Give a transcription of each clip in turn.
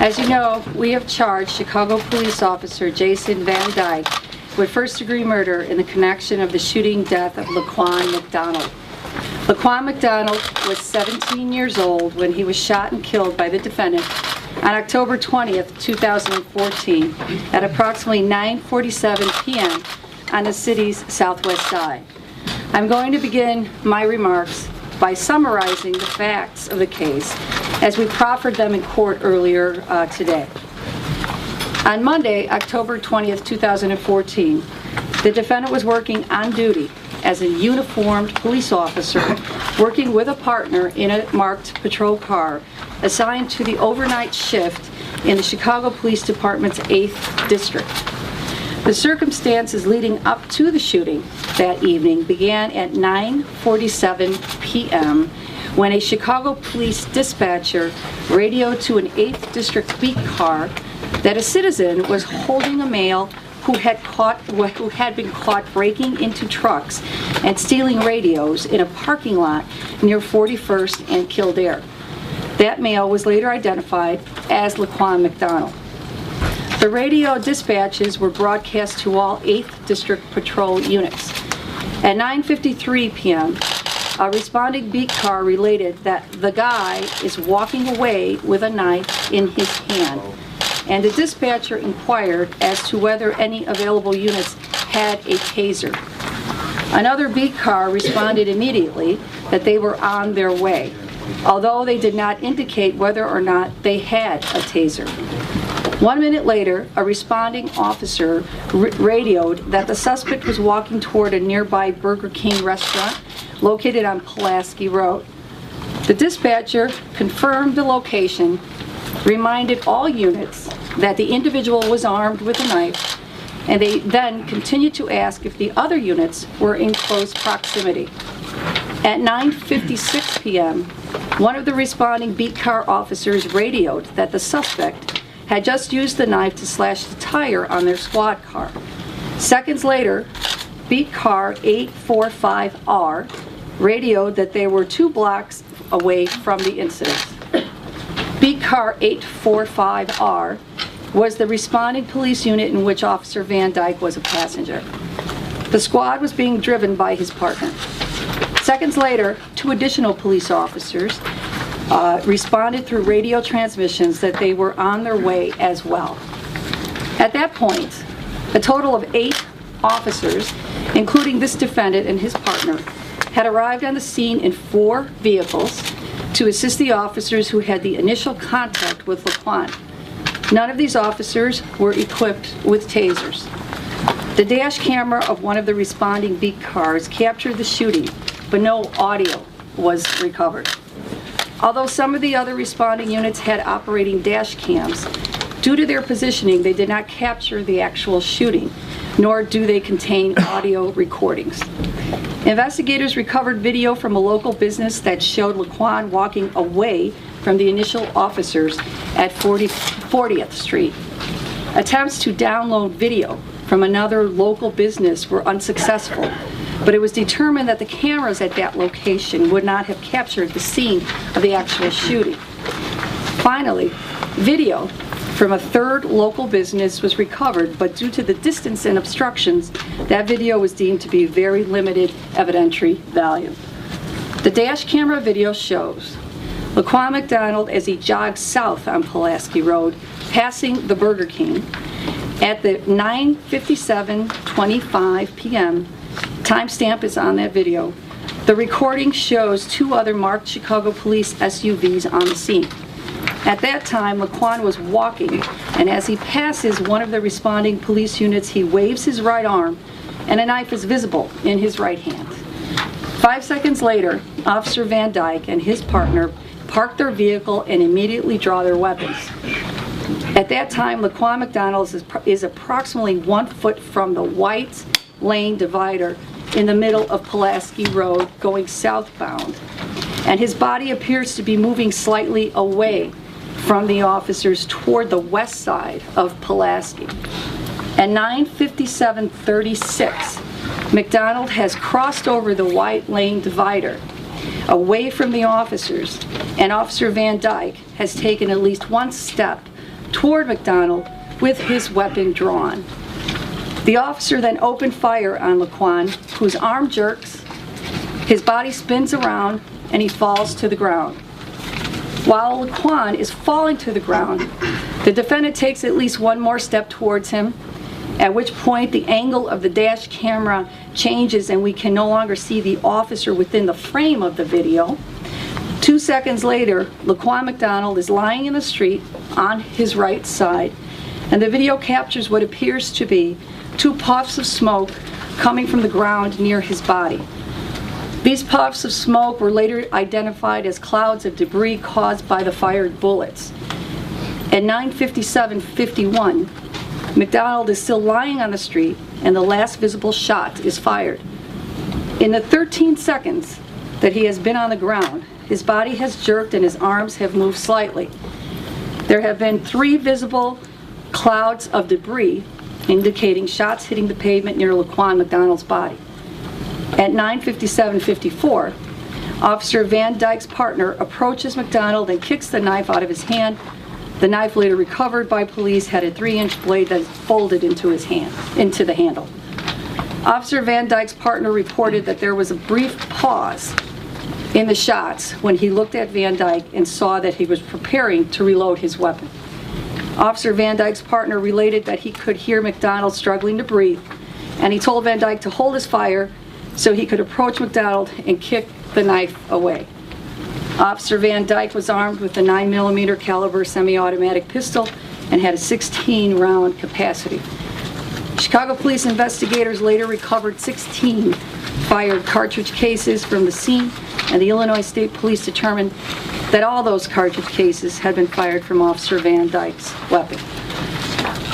As you know, we have charged Chicago police officer Jason Van Dyke with first-degree murder in the connection of the shooting death of Laquan McDonald. Laquan McDonald was 17 years old when he was shot and killed by the defendant on October 20th, 2014 at approximately 9:47 p.m. on the city's southwest side. I'm going to begin my remarks by summarizing the facts of the case as we proffered them in court earlier today. On Monday, October 20th, 2014, the defendant was working on duty as a uniformed police officer working with a partner in a marked patrol car assigned to the overnight shift in the Chicago Police Department's 8th District. The circumstances leading up to the shooting that evening began at 9:47 p.m. when a Chicago police dispatcher radioed to an 8th District beat car that a citizen was holding a male who had been caught breaking into trucks and stealing radios in a parking lot near 41st and Kildare. That male was later identified as Laquan McDonald. The radio dispatches were broadcast to all 8th District patrol units. At 9:53 p.m., a responding beat car related that the guy is walking away with a knife in his hand, and the dispatcher inquired as to whether any available units had a taser. Another beat car responded immediately that they were on their way, although they did not indicate whether or not they had a taser. 1 minute later, a responding officer radioed that the suspect was walking toward a nearby Burger King restaurant located on Pulaski Road. The dispatcher confirmed the location, reminded all units that the individual was armed with a knife, and they then continued to ask if the other units were in close proximity. At 9:56 p.m., one of the responding beat car officers radioed that the suspect had just used the knife to slash the tire on their squad car. Seconds later, beat car 845R radioed that they were 2 blocks away from the incident. Beat car 845R was the responding police unit in which Officer Van Dyke was a passenger. The squad was being driven by his partner. Seconds later, 2 additional police officers responded through radio transmissions that they were on their way as well. At that point, a total of 8 officers, including this defendant and his partner, had arrived on the scene in 4 vehicles to assist the officers who had the initial contact with Laquan. None of these officers were equipped with tasers. The dash camera of one of the responding beat cars captured the shooting, but no audio was recovered. Although some of the other responding units had operating dash cams, due to their positioning, they did not capture the actual shooting, nor do they contain audio recordings. Investigators recovered video from a local business that showed Laquan walking away from the initial officers at 40th Street. Attempts to download video from another local business were unsuccessful, but it was determined that the cameras at that location would not have captured the scene of the actual shooting. Finally, video from a 3rd local business was recovered, but due to the distance and obstructions, that video was deemed to be very limited evidentiary value. The dash camera video shows Laquan McDonald as he jogged south on Pulaski Road, passing the Burger King. At the 9:57:25 p.m., timestamp is on that video, the recording shows 2 other marked Chicago police SUVs on the scene. At that time, Laquan was walking, and as he passes one of the responding police units, he waves his right arm, and a knife is visible in his right hand. 5 seconds later, Officer Van Dyke and his partner park their vehicle and immediately draw their weapons. At that time, Laquan McDonald is approximately 1 foot from the white lane divider in the middle of Pulaski Road going southbound, and his body appears to be moving slightly away from the officers toward the west side of Pulaski. At 9:57:36, McDonald has crossed over the white lane divider away from the officers, and Officer Van Dyke has taken at least 1 step toward McDonald with his weapon drawn. The officer then opened fire on Laquan, whose arm jerks, his body spins around, and he falls to the ground. While Laquan is falling to the ground, the defendant takes at least one more step towards him, at which point the angle of the dash camera changes and we can no longer see the officer within the frame of the video. 2 seconds later, Laquan McDonald is lying in the street on his right side, and the video captures what appears to be 2 puffs of smoke coming from the ground near his body. These puffs of smoke were later identified as clouds of debris caused by the fired bullets. At 9:57:51, McDonald is still lying on the street and the last visible shot is fired. In the 13 seconds that he has been on the ground, his body has jerked and his arms have moved slightly. There have been 3 visible clouds of debris indicating shots hitting the pavement near Laquan McDonald's body. At 9:57:54, Officer Van Dyke's partner approaches McDonald and kicks the knife out of his hand. The knife, later recovered by police, had a 3-inch blade that folded into the handle. Officer Van Dyke's partner reported that there was a brief pause in the shots when he looked at Van Dyke and saw that he was preparing to reload his weapon. Officer Van Dyke's partner related that he could hear McDonald struggling to breathe, and he told Van Dyke to hold his fire so he could approach McDonald and kick the knife away. Officer Van Dyke was armed with a 9mm caliber semi-automatic pistol and had a 16-round capacity. Chicago police investigators later recovered 16 fired cartridge cases from the scene, and the Illinois State Police determined that all those cartridge cases had been fired from Officer Van Dyke's weapon.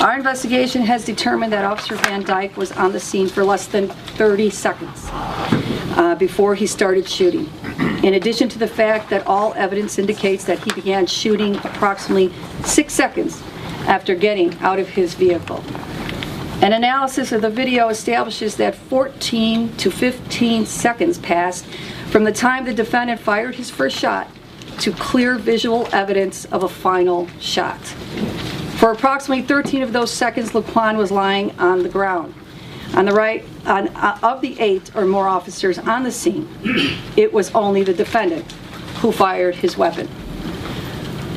Our investigation has determined that Officer Van Dyke was on the scene for less than 30 seconds before he started shooting. In addition to the fact that all evidence indicates that he began shooting approximately 6 seconds after getting out of his vehicle. An analysis of the video establishes that 14 to 15 seconds passed from the time the defendant fired his first shot to clear visual evidence of a final shot. For approximately 13 of those seconds, Laquan was lying on the ground. On the right, of the 8 or more officers on the scene, it was only the defendant who fired his weapon.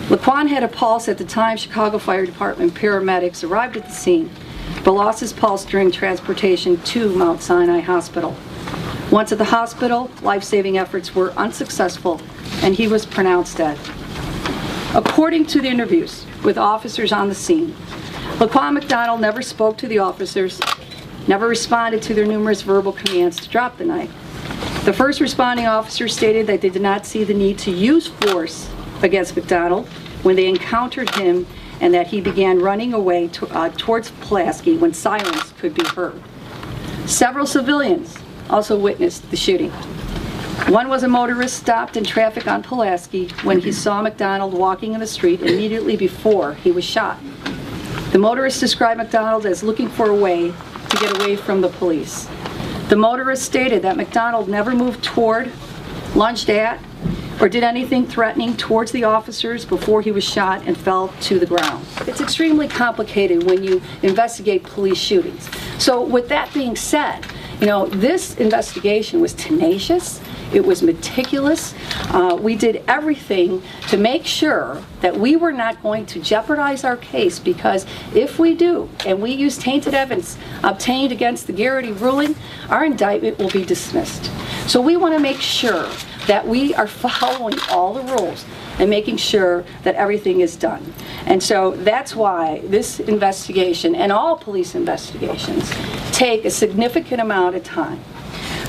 Laquan had a pulse at the time Chicago Fire Department paramedics arrived at the scene, but lost his pulse during transportation to Mount Sinai Hospital. Once at the hospital, life-saving efforts were unsuccessful, and he was pronounced dead. According to the interviews with officers on the scene, Laquan McDonald never spoke to the officers, never responded to their numerous verbal commands to drop the knife. The first responding officers stated that they did not see the need to use force against McDonald when they encountered him, and that he began running away towards Pulaski when silence could be heard. Several civilians also witnessed the shooting. One was a motorist stopped in traffic on Pulaski when he saw McDonald walking in the street immediately before he was shot. The motorist described McDonald as looking for a way to get away from the police. The motorist stated that McDonald never moved toward, lunged at, or did anything threatening towards the officers before he was shot and fell to the ground. It's extremely complicated when you investigate police shootings. So with that being said, this investigation was tenacious, it was meticulous. We did everything to make sure that we were not going to jeopardize our case, because if we do, and we use tainted evidence obtained against the Garrity ruling, our indictment will be dismissed. So we want to make sure that we are following all the rules and making sure that everything is done. And so that's why this investigation and all police investigations take a significant amount of time.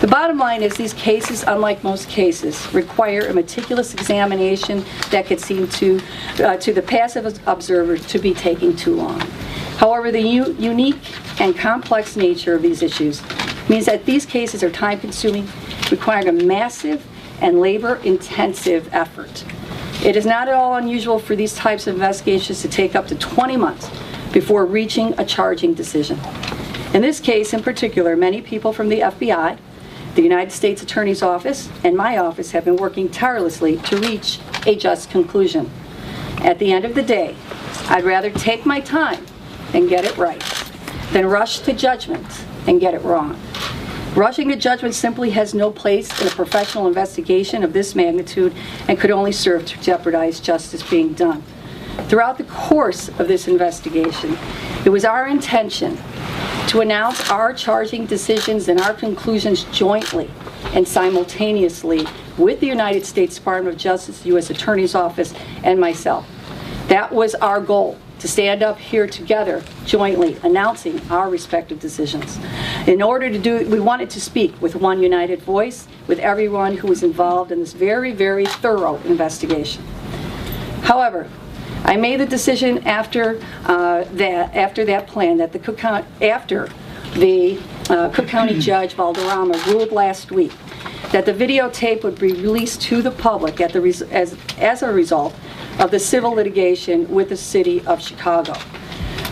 The bottom line is these cases, unlike most cases, require a meticulous examination that could seem to the passive observer to be taking too long. However, the unique and complex nature of these issues means that these cases are time-consuming, requiring a massive and labor-intensive effort. It is not at all unusual for these types of investigations to take up to 20 months before reaching a charging decision. In this case in particular, many people from the FBI, the United States Attorney's Office, and my office have been working tirelessly to reach a just conclusion. At the end of the day, I'd rather take my time and get it right than rush to judgment and get it wrong. Rushing to judgment simply has no place in a professional investigation of this magnitude and could only serve to jeopardize justice being done. Throughout the course of this investigation, it was our intention to announce our charging decisions and our conclusions jointly and simultaneously with the United States Department of Justice, the U.S. Attorney's Office, and myself. That was our goal, to stand up here together jointly announcing our respective decisions. In order to do it, we wanted to speak with one united voice with everyone who was involved in this very, very thorough investigation. However, I made the decision after that plan that after the Cook County Judge Valderrama ruled last week that the videotape would be released to the public as a result of the civil litigation with the City of Chicago.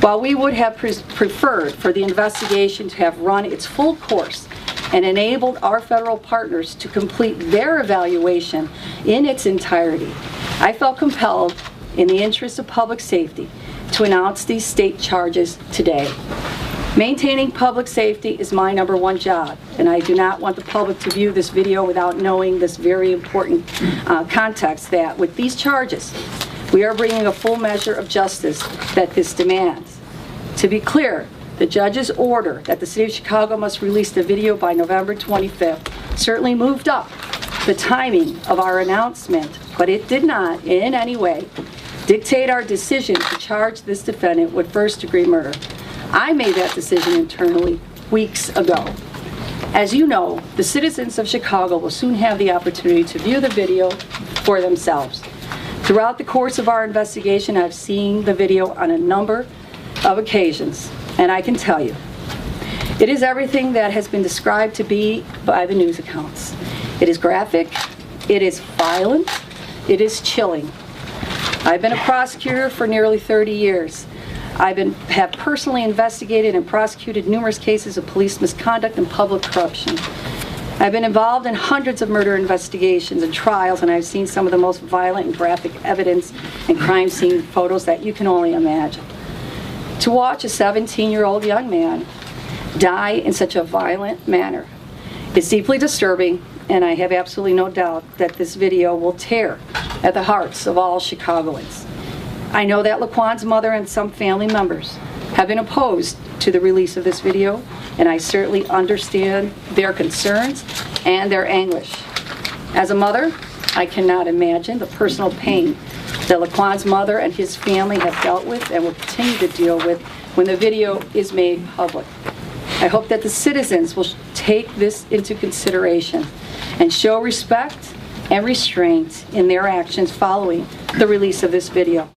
While we would have preferred for the investigation to have run its full course and enabled our federal partners to complete their evaluation in its entirety, I felt compelled, in the interest of public safety, to announce these state charges today. Maintaining public safety is my #1 job, and I do not want the public to view this video without knowing this very important context that with these charges, we are bringing a full measure of justice that this demands. To be clear, the judge's order that the City of Chicago must release the video by November 25th certainly moved up the timing of our announcement, but it did not in any way dictate our decision to charge this defendant with first-degree murder. I made that decision internally weeks ago. As you know, the citizens of Chicago will soon have the opportunity to view the video for themselves. Throughout the course of our investigation, I've seen the video on a number of occasions, and I can tell you, it is everything that has been described to be by the news accounts. It is graphic, it is violent, it is chilling. I've been a prosecutor for nearly 30 years. I have personally investigated and prosecuted numerous cases of police misconduct and public corruption. I've been involved in hundreds of murder investigations and trials, and I've seen some of the most violent and graphic evidence and crime scene photos that you can only imagine. To watch a 17-year-old young man die in such a violent manner is deeply disturbing, and I have absolutely no doubt that this video will tear at the hearts of all Chicagoans. I know that Laquan's mother and some family members have been opposed to the release of this video, and I certainly understand their concerns and their anguish. As a mother, I cannot imagine the personal pain that Laquan's mother and his family have dealt with and will continue to deal with when the video is made public. I hope that the citizens will take this into consideration and show respect and restraint in their actions following the release of this video.